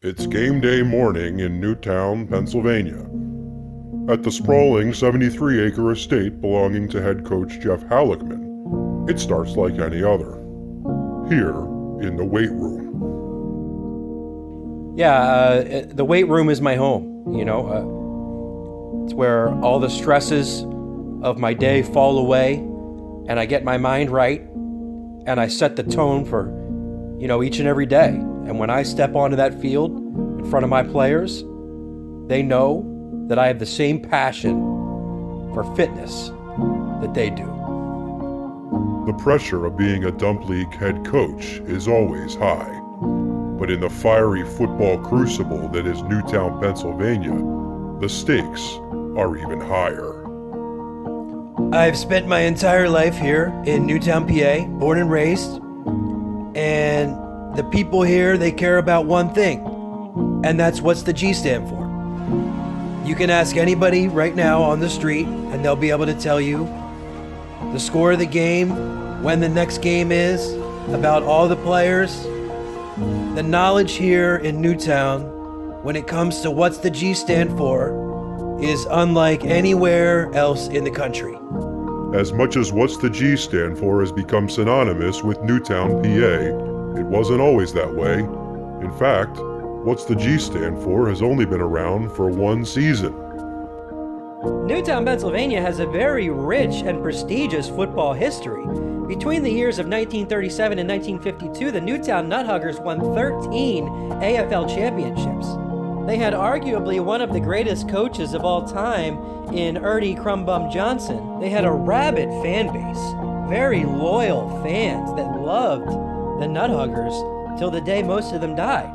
It's game day morning in Newtown, Pennsylvania. At the sprawling 73-acre estate belonging to head coach Jeff Halleckman, it starts like any other. Here, in the weight room. Yeah, the weight room is my home, it's where all the stresses of my day fall away, and I get my mind right, and I set the tone for, each and every day. And when I step onto that field in front of my players, they know that I have the same passion for fitness that they do. The pressure of being a Dump League head coach is always high. But in the fiery football crucible that is Newtown, Pennsylvania, the stakes are even higher. I've spent my entire life here in Newtown, PA, born and raised, and the people here, they care about one thing, and that's what's the G stand for. You can ask anybody right now on the street, and they'll be able to tell you the score of the game, when the next game is, about all the players. The knowledge here in Newtown, when it comes to what's the G stand for, is unlike anywhere else in the country. As much as what's the G stand for has become synonymous with Newtown, PA, it wasn't always that way. In fact, what's the G stand for has only been around for one season. Newtown, Pennsylvania has a very rich and prestigious football history. Between the years of 1937 and 1952, the Newtown Nuthuggers won 13 AFL championships. They had arguably one of the greatest coaches of all time in Ernie Crumbum Johnson. They had a rabid fan base, very loyal fans that loved the Nuthuggers till the day most of them died.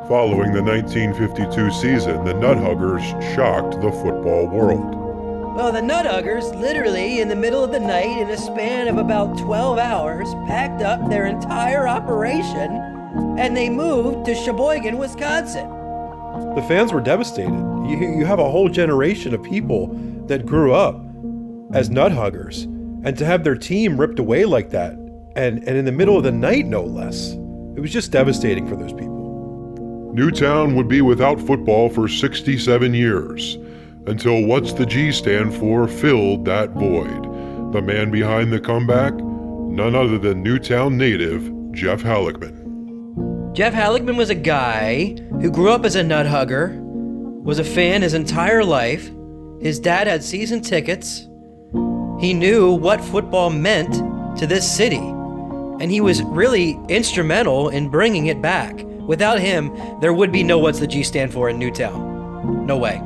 Following the 1952 season, the Nuthuggers shocked the football world. Well, the Nuthuggers, literally in the middle of the night, in a span of about 12 hours, packed up their entire operation and they moved to Sheboygan, Wisconsin. The fans were devastated. You have a whole generation of people that grew up as Nuthuggers, and to have their team ripped away like that, and in the middle of the night, no less, it was just devastating for those people. Newtown would be without football for 67 years, until What's the G stand for filled that void. The man behind the comeback? None other than Newtown native Jeff Halleckman. Jeff Halleckman was a guy who grew up as a nut hugger, was a fan his entire life. His dad had season tickets. He knew what football meant to this city, and he was really instrumental in bringing it back. Without him, there would be no What's the G stand for in Newtown. No way.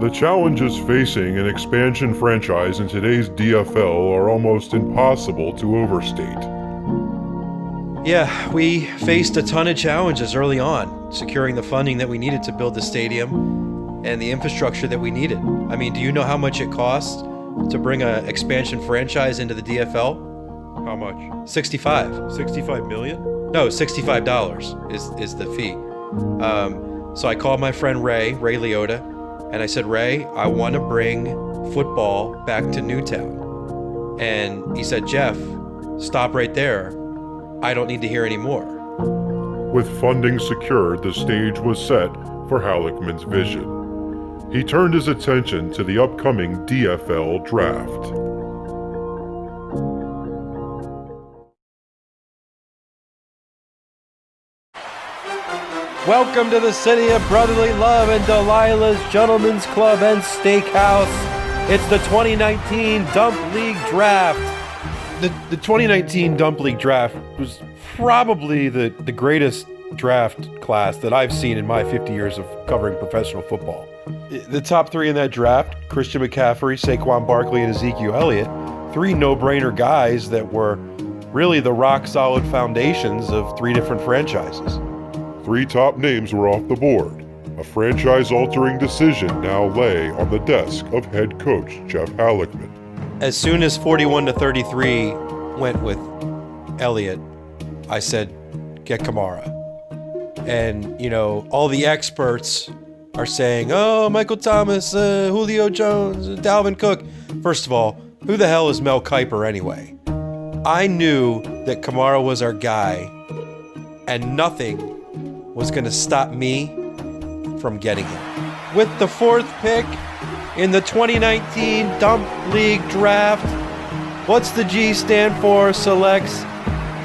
The challenges facing an expansion franchise in today's DFL are almost impossible to overstate. Yeah, we faced a ton of challenges early on, securing the funding that we needed to build the stadium and the infrastructure that we needed. I mean, do you know how much it costs to bring an expansion franchise into the DFL? How much? 65. 65 million? No, $65 is the fee. So I called my friend Ray Liotta, and I said, Ray, I want to bring football back to Newtown. And he said, Jeff, stop right there. I don't need to hear any more. With funding secured, the stage was set for Halleckman's vision. He turned his attention to the upcoming DFL draft. Welcome to the city of brotherly love and Delilah's Gentlemen's Club and Steakhouse. It's the 2019 Dump League Draft. The 2019 Dump League Draft was probably the greatest draft class that I've seen in my 50 years of covering professional football. The top three in that draft, Christian McCaffrey, Saquon Barkley, and Ezekiel Elliott, three no-brainer guys that were really the rock-solid foundations of three different franchises. Three top names were off the board. A franchise-altering decision now lay on the desk of head coach Jeff Halleckman. As soon as 41-33 went with Elliott, I said, get Kamara. And, all the experts are saying, oh, Michael Thomas, Julio Jones, Dalvin Cook. First of all, who the hell is Mel Kiper anyway? I knew that Kamara was our guy, and nothing was going to stop me from getting it. With the 4th pick in the 2019 Dump League Draft, What's the G stand for? Selects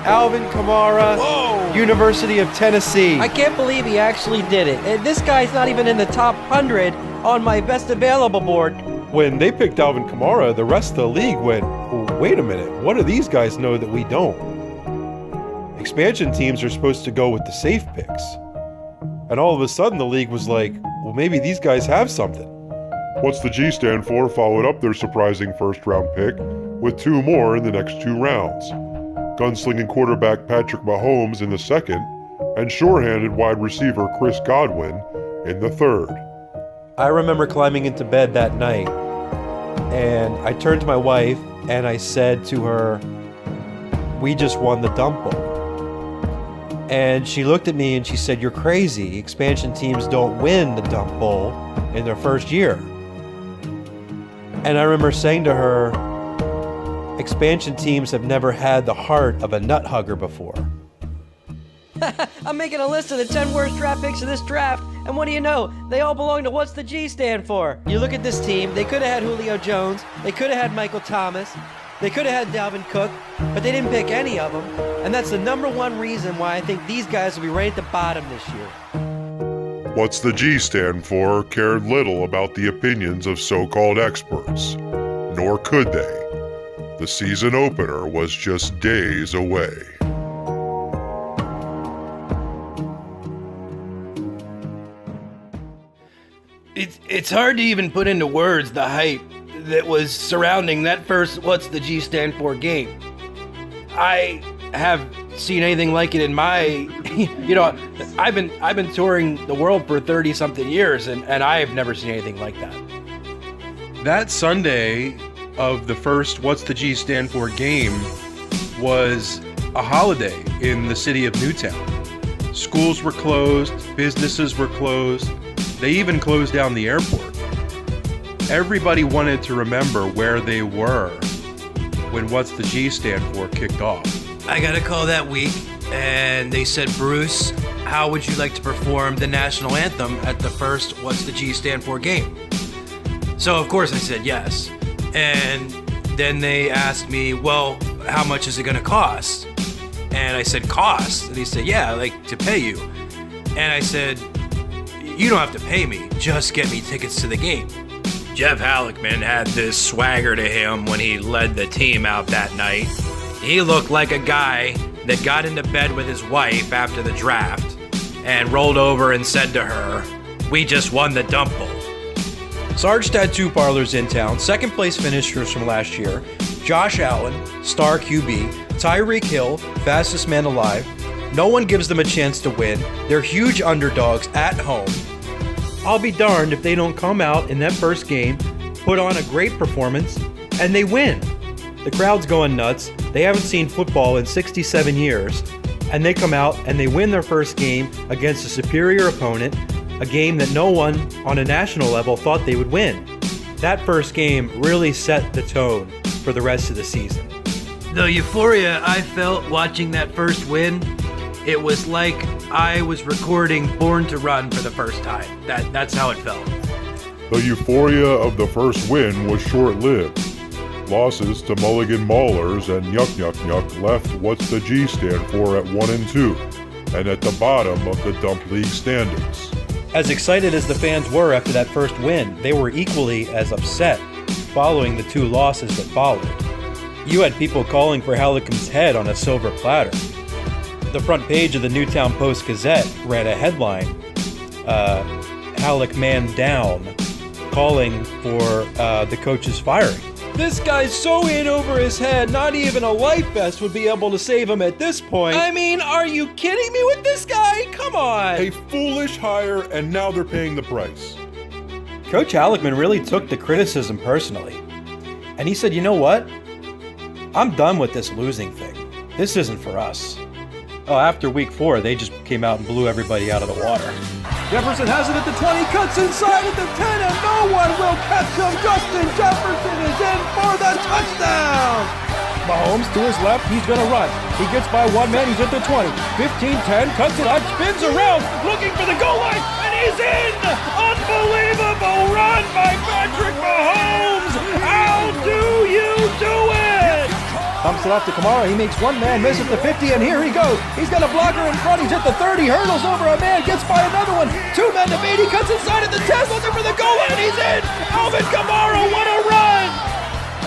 Alvin Kamara, University of Tennessee. I can't believe he actually did it. And this guy's not even in the top 100 on my best available board. When they picked Alvin Kamara, the rest of the league went, wait a minute, what do these guys know that we don't? Expansion teams are supposed to go with the safe picks. And all of a sudden the league was like, well, maybe these guys have something. What's the G stand for followed up their surprising first-round pick with 2 more in the next 2 rounds. Gunslinging quarterback Patrick Mahomes in the 2nd, and sure-handed wide receiver Chris Godwin in the 3rd. I remember climbing into bed that night, and I turned to my wife and I said to her, we just won the Dump Bowl. And she looked at me and she said, you're crazy. Expansion teams don't win the Dump Bowl in their first year. And I remember saying to her, expansion teams have never had the heart of a nut hugger before. I'm making a list of the 10 worst draft picks of this draft, and what do you know? They all belong to What's the G stand for? You look at this team, they could have had Julio Jones, they could have had Michael Thomas, they could have had Dalvin Cook, but they didn't pick any of them, and that's the number one reason why I think these guys will be right at the bottom this year. What's the G stand for cared little about the opinions of so-called experts, nor could they. The season opener was just days away. It's hard to even put into words the hype that was surrounding that first What's the G stand for game. I have seen anything like it in my, I've been touring the world for 30 something years and I have never seen anything like that. That Sunday of the first What's the G stand for game was a holiday in the city of Newtown. Schools were closed, businesses were closed, they even closed down the airport. Everybody wanted to remember where they were when What's the G stand for kicked off. I got a call that week and they said, Bruce, how would you like to perform the national anthem at the first What's the G stand for game? So of course I said yes. And then they asked me, well, how much is it gonna cost? And I said, cost? And he said, yeah, like to pay you. And I said, you don't have to pay me, just get me tickets to the game. Jeff Halleckman had this swagger to him when he led the team out that night. He looked like a guy that got into bed with his wife after the draft and rolled over and said to her, we just won the Dump Bowl. Sarge Tattoo Parlor's in town, 2nd place finishers from last year, Josh Allen, star QB, Tyreek Hill, fastest man alive. No one gives them a chance to win. They're huge underdogs at home. I'll be darned if they don't come out in that first game, put on a great performance, and they win. The crowd's going nuts. They haven't seen football in 67 years, and they come out and they win their first game against a superior opponent, a game that no one on a national level thought they would win. That first game really set the tone for the rest of the season. The euphoria I felt watching that first win, it was like I was recording Born to Run for the first time. That's how it felt. The euphoria of the first win was short-lived. Losses to Mulligan Maulers and Yuck Yuck Yuck left What's the G stand for at 1-2 and at the bottom of the Dump League standings. As excited as the fans were after that first win, they were equally as upset following the 2 losses that followed. You had people calling for Halleckman's head on a silver platter. The front page of the Newtown Post-Gazette ran a headline, Halleckman down, calling for the coach's firing. This guy's so in over his head, not even a life vest would be able to save him at this point. I mean, are you kidding me with this guy? Come on. A foolish hire, and now they're paying the price. Coach Halleckman really took the criticism personally. And he said, you know what? I'm done with this losing thing. This isn't for us. Oh, after week 4, they just came out and blew everybody out of the water. Jefferson has it at the 20, cuts inside at the 10, and no one will catch him. Justin Jefferson is in for the touchdown. Mahomes to his left, he's going to run. He gets by one man, he's at the 20. 15-10, cuts it out, spins around, looking for the goal line, and he's in! Unbelievable run by Patrick Mahomes! How do you do it? Pumps it off to Kamara, he makes one man miss at the 50, and here he goes. He's got a blocker in front, he's at the 30, hurdles over a man, gets by another one. Two men to beat, he cuts inside of the 10, looking for the goal line, he's in! Alvin Kamara, what a run!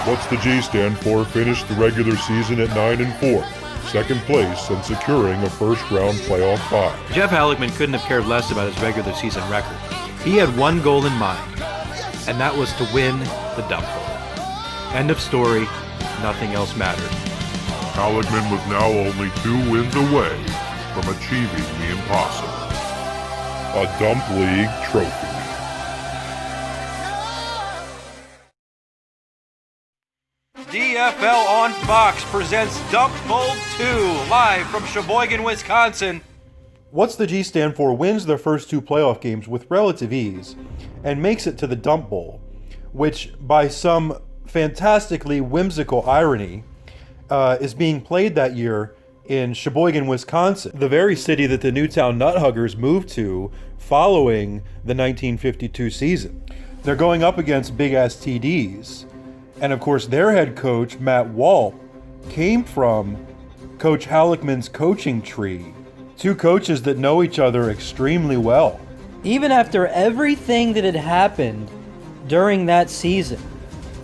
What's the G stand for? Finished the regular season at 9-4, second place and securing a first-round playoff bye. Jeff Halleckman couldn't have cared less about his regular season record. He had one goal in mind, and that was to win the Dump Bowl. End of story. Nothing else mattered. Halleckman was now only 2 wins away from achieving the impossible. A Dump League trophy. DFL on Fox presents Dump Bowl 2, live from Sheboygan, Wisconsin. What's the G stand for? Wins their first 2 playoff games with relative ease and makes it to the Dump Bowl, which by some fantastically whimsical irony is being played that year in Sheboygan, Wisconsin, the very city that the Newtown Nuthuggers moved to following the 1952 season. They're going up against big-ass TDs. And of course, their head coach, Matt Walp, came from Coach Halleckman's coaching tree. 2 coaches that know each other extremely well. Even after everything that had happened during that season,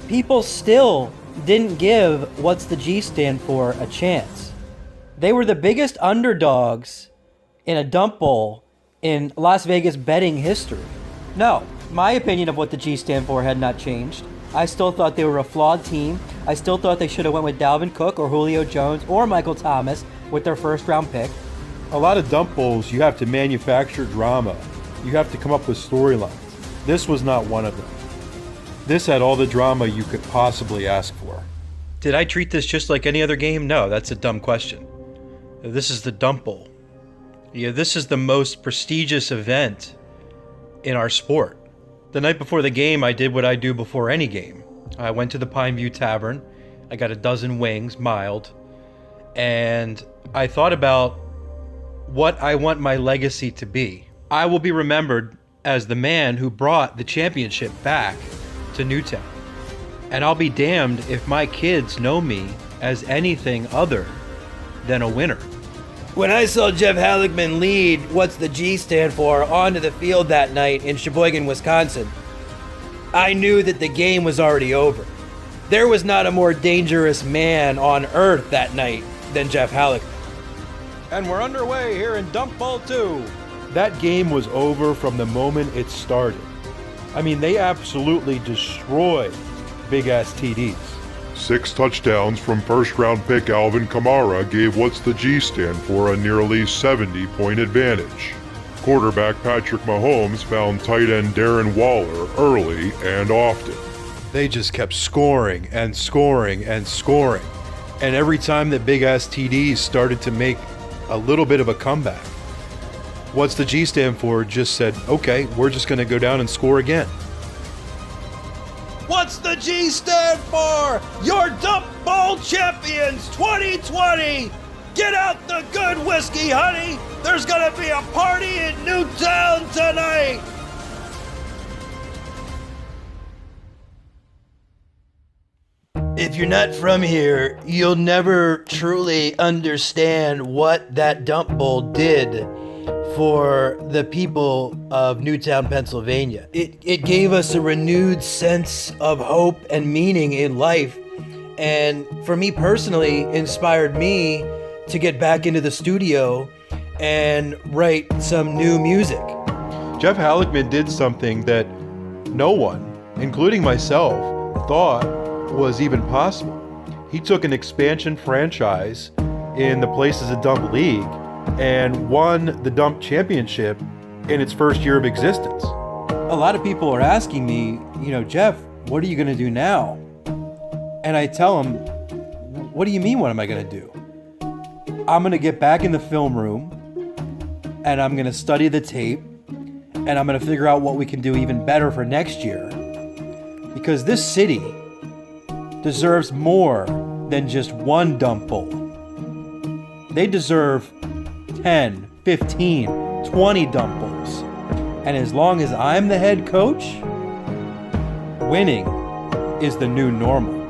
people still didn't give What's the G stand for a chance. They were the biggest underdogs in a dump bowl in Las Vegas betting history. No, my opinion of what the G stand for had not changed. I still thought they were a flawed team. I still thought they should have went with Dalvin Cook or Julio Jones or Michael Thomas with their first round pick. A lot of dump bowls, you have to manufacture drama. You have to come up with storylines. This was not one of them. This had all the drama you could possibly ask for. Did I treat this just like any other game? No, that's a dumb question. This is the Dump Bowl. Yeah, this is the most prestigious event in our sport. The night before the game, I did what I do before any game. I went to the Pineview Tavern. I got a dozen wings, mild. And I thought about what I want my legacy to be. I will be remembered as the man who brought the championship back to Newtown. And I'll be damned if my kids know me as anything other than a winner. When I saw Jeff Halleckman lead What's the G stand for onto the field that night in Sheboygan, Wisconsin, I knew that the game was already over. There was not a more dangerous man on earth that night than Jeff Halleckman. And we're underway here in Dump Bowl 2. That game was over from the moment it started. I mean, they absolutely destroyed big-ass TDs. 6 touchdowns from first-round pick Alvin Kamara gave What's the G stand for a nearly 70-point advantage. Quarterback Patrick Mahomes found tight end Darren Waller early and often. They just kept scoring and scoring and scoring. And every time that big-ass TDs started to make a little bit of a comeback, What's the G stand for just said, okay, we're just going to go down and score again. What's the G stand for? Your Dump Bowl champions 2020! Get out the good whiskey, honey! There's gonna be a party in Newtown tonight! If you're not from here, you'll never truly understand what that Dump Bowl did for the people of Newtown, Pennsylvania. It gave us a renewed sense of hope and meaning in life, and for me personally, inspired me to get back into the studio and write some new music. Jeff Halleckman did something that no one, including myself, thought was even possible. He took an expansion franchise in the place as a Dump League and won the Dump Championship in its first year of existence. A lot of people are asking me, Jeff, what are you going to do now? And I tell them, what do you mean, what am I going to do? I'm going to get back in the film room and I'm going to study the tape and I'm going to figure out what we can do even better for next year. Because this city deserves more than just one dump bowl. They deserve 10, 15, 20 dump bowls. And as long as I'm the head coach, winning is the new normal.